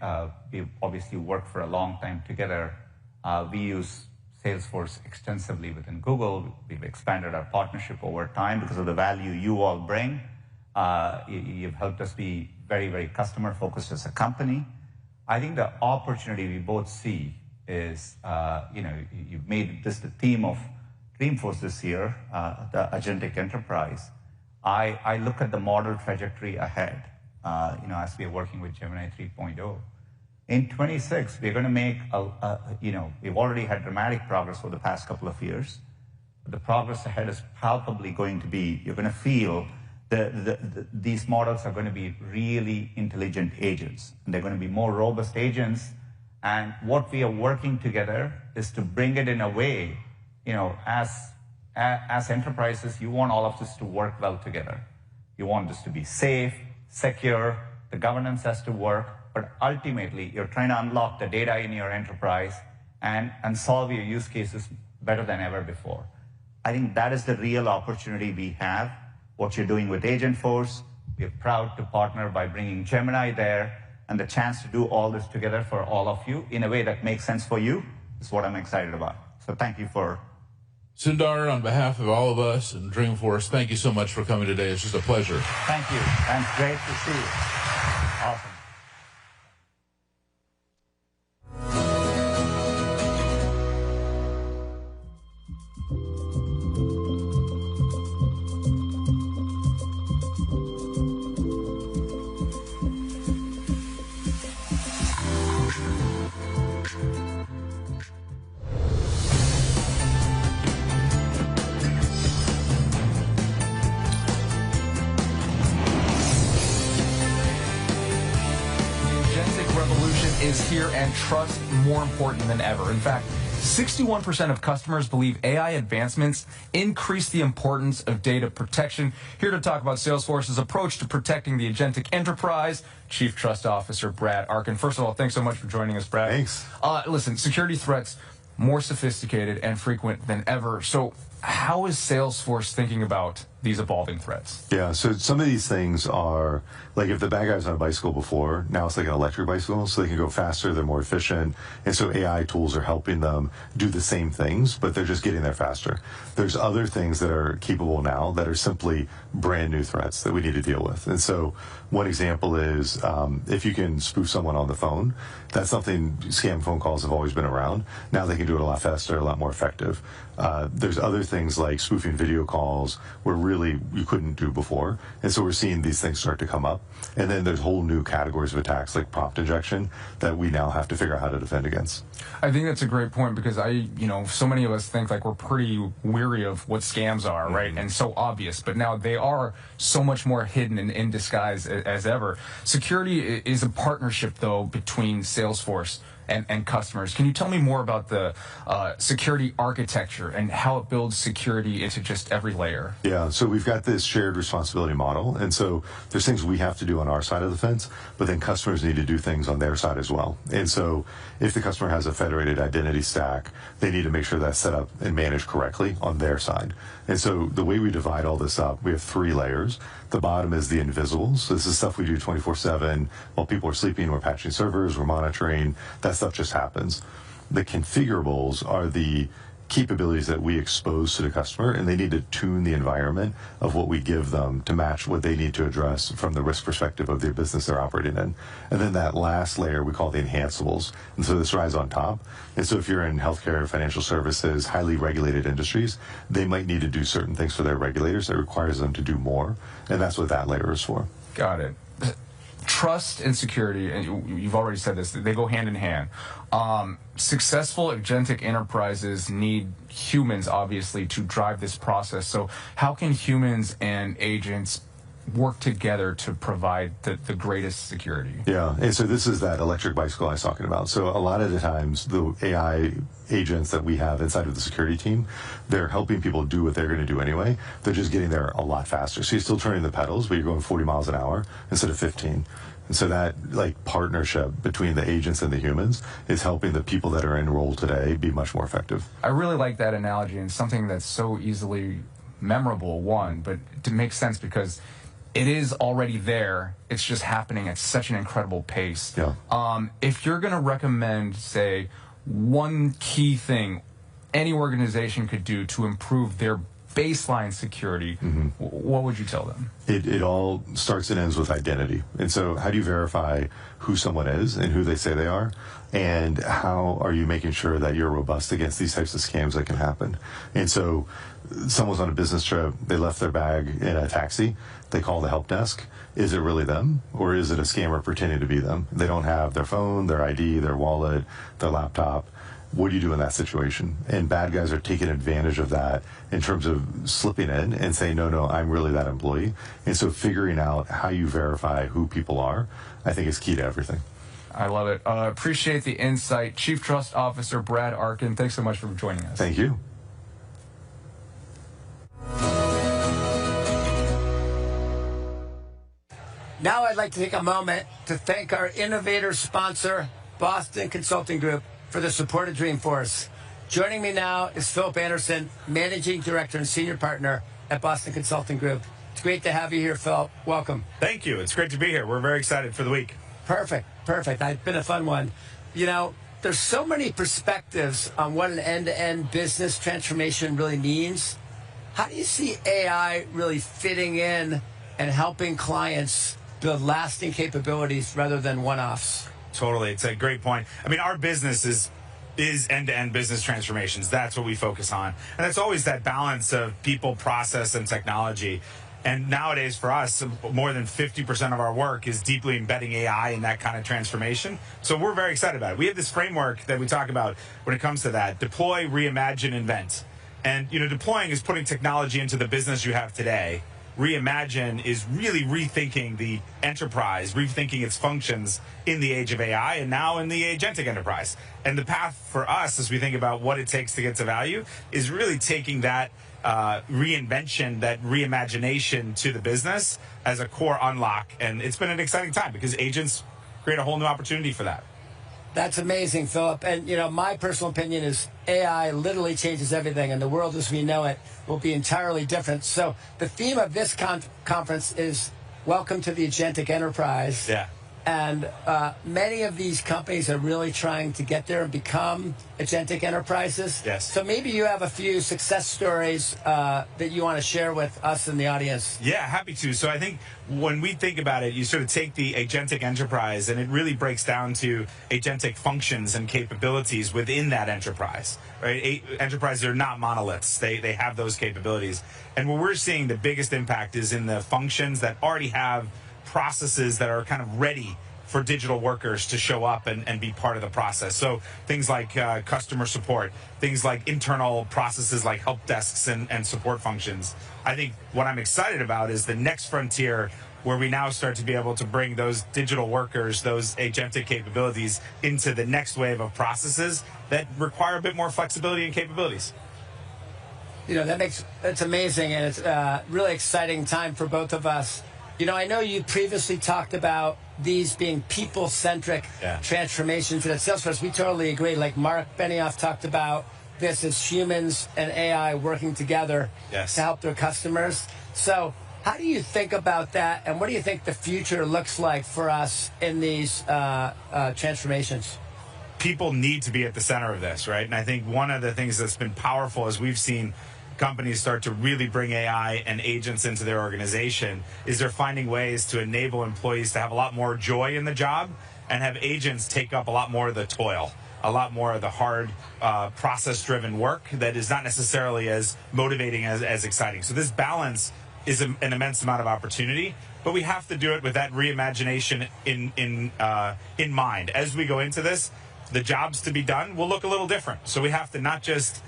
Speaker 1: we've obviously worked for a long time together. We use Salesforce extensively within Google. We've expanded our partnership over time because of the value you all bring. You've helped us be very, very customer-focused as a company. I think the opportunity we both see is, you've made this the theme of Dreamforce this year, the agentic enterprise. I look at the model trajectory ahead. As we are working with Gemini 3.0. In 26, we're going to make, we've already had dramatic progress over the past couple of years. But the progress ahead is palpably going to be, you're going to feel these models are going to be really intelligent agents. And they're going to be more robust agents. And what we are working together is to bring it in a way, as enterprises, you want all of this to work well together. You want this to be safe, secure, the governance has to work, but ultimately you're trying to unlock the data in your enterprise and solve your use cases better than ever before. I think that is the real opportunity we have. What you're doing with Agentforce, we're proud to partner by bringing Gemini there, and the chance to do all this together for all of you in a way that makes sense for you is what I'm excited about. So thank you for...
Speaker 2: Sundar, on behalf of all of us and Dreamforce, thank you so much for coming today. It's just a pleasure.
Speaker 1: Thank you. And it's great to see you. Awesome.
Speaker 3: Is here, and trust more important than ever. In fact, 61% of customers believe AI advancements increase the importance of data protection. Here to talk about Salesforce's approach to protecting the agentic enterprise, Chief Trust Officer Brad Arkin. First of all, thanks so much for joining us, Brad.
Speaker 4: Thanks.
Speaker 3: Listen, security threats more sophisticated and frequent than ever. So how is Salesforce thinking about these evolving threats?
Speaker 4: Yeah, so some of these things are, like if the bad guy was on a bicycle before, now it's like an electric bicycle, so they can go faster, they're more efficient, and so AI tools are helping them do the same things, but they're just getting there faster. There's other things that are capable now that are simply brand new threats that we need to deal with. And so one example is if you can spoof someone on the phone, that's something, scam phone calls have always been around. Now they can do it a lot faster, a lot more effective. There's other things like spoofing video calls where really you couldn't do before. And so we're seeing these things start to come up. And then there's whole new categories of attacks like prompt injection that we now have to figure out how to defend against.
Speaker 3: I think that's a great point because so many of us think like we're pretty weary of what scams are, right? And so obvious, but now they are so much more hidden and in disguise as ever. Security is a partnership though between Salesforce and customers. Can you tell me more about the security architecture and how it builds security into just every layer?
Speaker 4: Yeah, so we've got this shared responsibility model, and so there's things we have to do on our side of the fence, but then customers need to do things on their side as well. And so if the customer has a federated identity stack, they need to make sure that's set up and managed correctly on their side. And so the way we divide all this up, we have 3 layers. The bottom is the invisibles. So this is stuff we do 24/7 while people are sleeping. We're patching servers, we're monitoring. That stuff just happens. The configurables are the capabilities that we expose to the customer, and they need to tune the environment of what we give them to match what they need to address from the risk perspective of their business they're operating in. And then that last layer we call the enhanceables. And so this rides on top. And so if you're in healthcare, financial services, highly regulated industries, they might need to do certain things for their regulators that requires them to do more. And that's what that layer is for.
Speaker 3: Got it. Trust and security, and you've already said this, they go hand in hand. Successful agentic enterprises need humans, obviously, to drive this process. So how can humans and agents work together to provide the greatest security?
Speaker 4: Yeah, and so this is that electric bicycle I was talking about. So a lot of the times, the AI agents that we have inside of the security team, they're helping people do what they're going to do anyway. They're just getting there a lot faster. So you're still turning the pedals, but you're going 40 miles an hour instead of 15. And so that partnership between the agents and the humans is helping the people that are enrolled today be much more effective.
Speaker 3: I really like that analogy, and something that's so easily memorable, but to make sense because it is already there. It's just happening at such an incredible pace.
Speaker 4: Yeah.
Speaker 3: If you're going to recommend, say, one key thing any organization could do to improve their baseline security, what would you tell them?
Speaker 4: It all starts and ends with identity. And so how do you verify who someone is and who they say they are? And how are you making sure that you're robust against these types of scams that can happen? And so someone's on a business trip, they left their bag in a taxi, they call the help desk. Is it really them? Or is it a scammer pretending to be them? They don't have their phone, their ID, their wallet, their laptop. What do you do in that situation? And bad guys are taking advantage of that in terms of slipping in and saying, no, I'm really that employee. And so figuring out how you verify who people are, I think is key to everything.
Speaker 3: I love it. Appreciate the insight. Chief Trust Officer Brad Arkin, thanks so much for joining us.
Speaker 4: Thank you.
Speaker 5: Now I'd like to take a moment to thank our innovator sponsor, Boston Consulting Group, for the support of Dreamforce. Joining me now is Philip Anderson, Managing Director and Senior Partner at Boston Consulting Group. It's great to have you here, Philip. Welcome.
Speaker 6: Thank you. It's great to be here. We're very excited for the week.
Speaker 5: Perfect. It's been a fun one. There's so many perspectives on what an end-to-end business transformation really means. How do you see AI really fitting in and helping clients build lasting capabilities rather than one-offs?
Speaker 6: Totally. It's a great point. I mean, our business is end-to-end business transformations. That's what we focus on. And it's always that balance of people, process, and technology. And nowadays, for us, more than 50% of our work is deeply embedding AI in that kind of transformation. So we're very excited about it. We have this framework that we talk about when it comes to that: deploy, reimagine, invent. And deploying is putting technology into the business you have today. Reimagine is really rethinking the enterprise, rethinking its functions in the age of AI and now in the agentic enterprise. And the path for us, as we think about what it takes to get to value, is really taking that reinvention, that reimagination to the business as a core unlock. And it's been an exciting time because agents create a whole new opportunity for that.
Speaker 5: That's amazing, Philip. And, my personal opinion is AI literally changes everything, and the world as we know it will be entirely different. So the theme of this conference is Welcome to the Agentic Enterprise.
Speaker 6: Yeah.
Speaker 5: And many of these companies are really trying to get there and become agentic enterprises.
Speaker 6: Yes.
Speaker 5: So maybe you have a few success stories that you want to share with us in the audience.
Speaker 6: Yeah, happy to. So I think when we think about it, you sort of take the agentic enterprise and it really breaks down to agentic functions and capabilities within that enterprise, right? Enterprises are not monoliths. They have those capabilities. And where we're seeing the biggest impact is in the functions that already have processes that are kind of ready for digital workers to show up and be part of the process. So things like customer support, things like internal processes like help desks and support functions. I think what I'm excited about is the next frontier where we now start to be able to bring those digital workers, those agentic capabilities into the next wave of processes that require a bit more flexibility and capabilities.
Speaker 5: That's amazing, and it's a really exciting time for both of us. I know you previously talked about these being people-centric transformations, and at Salesforce, we totally agree. Like Marc Benioff talked about this as humans and AI working together to help their customers. So how do you think about that, and what do you think the future looks like for us in these transformations?
Speaker 6: People need to be at the center of this, right? And I think one of the things that's been powerful as we've seen companies start to really bring AI and agents into their organization is they're finding ways to enable employees to have a lot more joy in the job and have agents take up a lot more of the toil, a lot more of the hard process-driven work that is not necessarily as motivating as exciting. So this balance is an immense amount of opportunity, but we have to do it with that reimagination in mind. As we go into this, the jobs to be done will look a little different. So we have to not just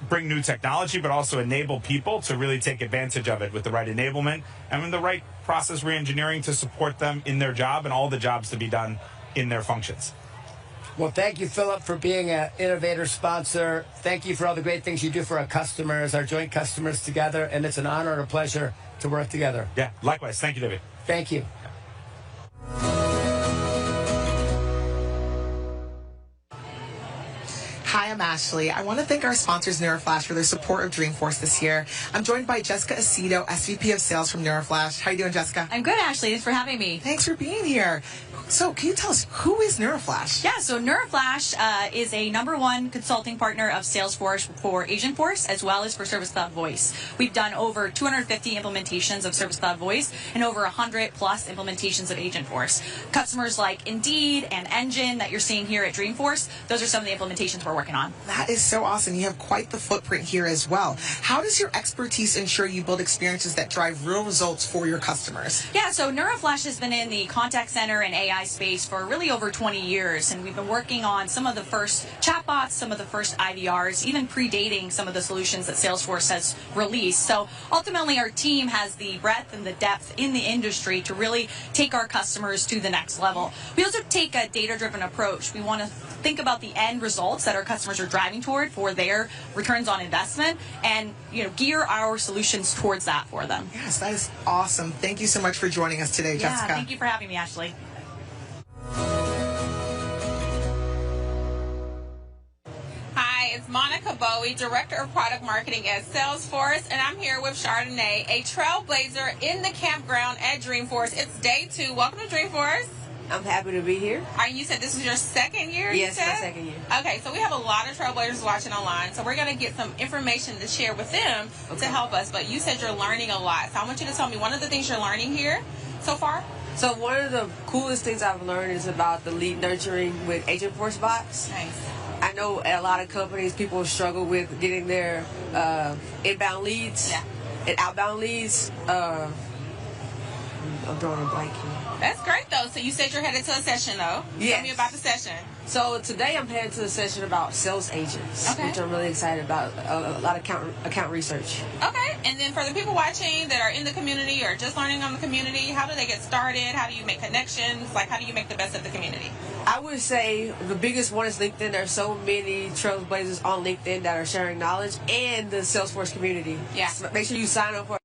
Speaker 6: bring new technology, but also enable people to really take advantage of it with the right enablement and with the right process reengineering to support them in their job and all the jobs to be done in their functions.
Speaker 5: Well, thank you, Philip, for being an innovator sponsor. Thank you for all the great things you do for our customers, our joint customers together, and it's an honor and a pleasure to work together.
Speaker 6: Yeah, likewise. Thank you, David.
Speaker 5: Thank you.
Speaker 7: Hi, I'm Ashley. I want to thank our sponsors, NeuroFlash, for their support of Dreamforce this year. I'm joined by Jessica Aceto, SVP of Sales from NeuroFlash. How are you doing, Jessica?
Speaker 8: I'm good, Ashley. Thanks for having me.
Speaker 7: Thanks for being here. So can you tell us, who is NeuroFlash?
Speaker 8: Yeah, so NeuroFlash is a #1 consulting partner of Salesforce for Agentforce as well as for Service Cloud Voice. We've done over 250 implementations of Service Cloud Voice and over 100 plus implementations of Agentforce. Customers like Indeed and Engine that you're seeing here at Dreamforce, those are some of the implementations we're working on.
Speaker 7: That is so awesome. You have quite the footprint here as well. How does your expertise ensure you build experiences that drive real results for your customers?
Speaker 8: Yeah, so NeuroFlash has been in the contact center and AI space for really over 20 years, and we've been working on some of the first chatbots, some of the first IVRs, even predating some of the solutions that Salesforce has released. So ultimately, our team has the breadth and the depth in the industry to really take our customers to the next level. We also take a data-driven approach. We want to think about the end results that our customers are driving toward for their returns on investment and gear our solutions towards that for them.
Speaker 7: Yes, that is awesome. Thank you so much for joining us today, Jessica.
Speaker 8: Yeah, thank you for having me, Ashley.
Speaker 9: Hi, it's Monica Bowie, Director of Product Marketing at Salesforce, and I'm here with Chardonnay, a trailblazer in the campground at Dreamforce. It's day 2. Welcome to Dreamforce.
Speaker 10: I'm happy to be here.
Speaker 9: You said this is your second year?
Speaker 10: Yes, my second year.
Speaker 9: Okay, so we have a lot of trailblazers watching online, so we're going to get some information to share with them to help us. But you said you're learning a lot, so I want you to tell me one of the things you're learning here so far.
Speaker 10: So one of the coolest things I've learned is about the lead nurturing with Agentforce bots.
Speaker 9: Nice.
Speaker 10: I know at a lot of companies, people struggle with getting their inbound leads.
Speaker 9: Yeah.
Speaker 10: and outbound leads. I'm drawing a blank here.
Speaker 9: That's great, though. So you said you're headed to a session, though.
Speaker 10: Yes.
Speaker 9: Tell me about the session.
Speaker 10: So today I'm headed to a session about sales agents,
Speaker 9: Okay.
Speaker 10: which I'm really excited about. A lot of account research.
Speaker 9: Okay. And then for the people watching that are in the community or just learning on the community, how do they get started? How do you make connections? Like, how do you make the best of the community?
Speaker 10: I would say the biggest one is LinkedIn. There's so many trailblazers on LinkedIn that are sharing knowledge, and the Salesforce community.
Speaker 9: Yeah.
Speaker 10: So make sure you sign up for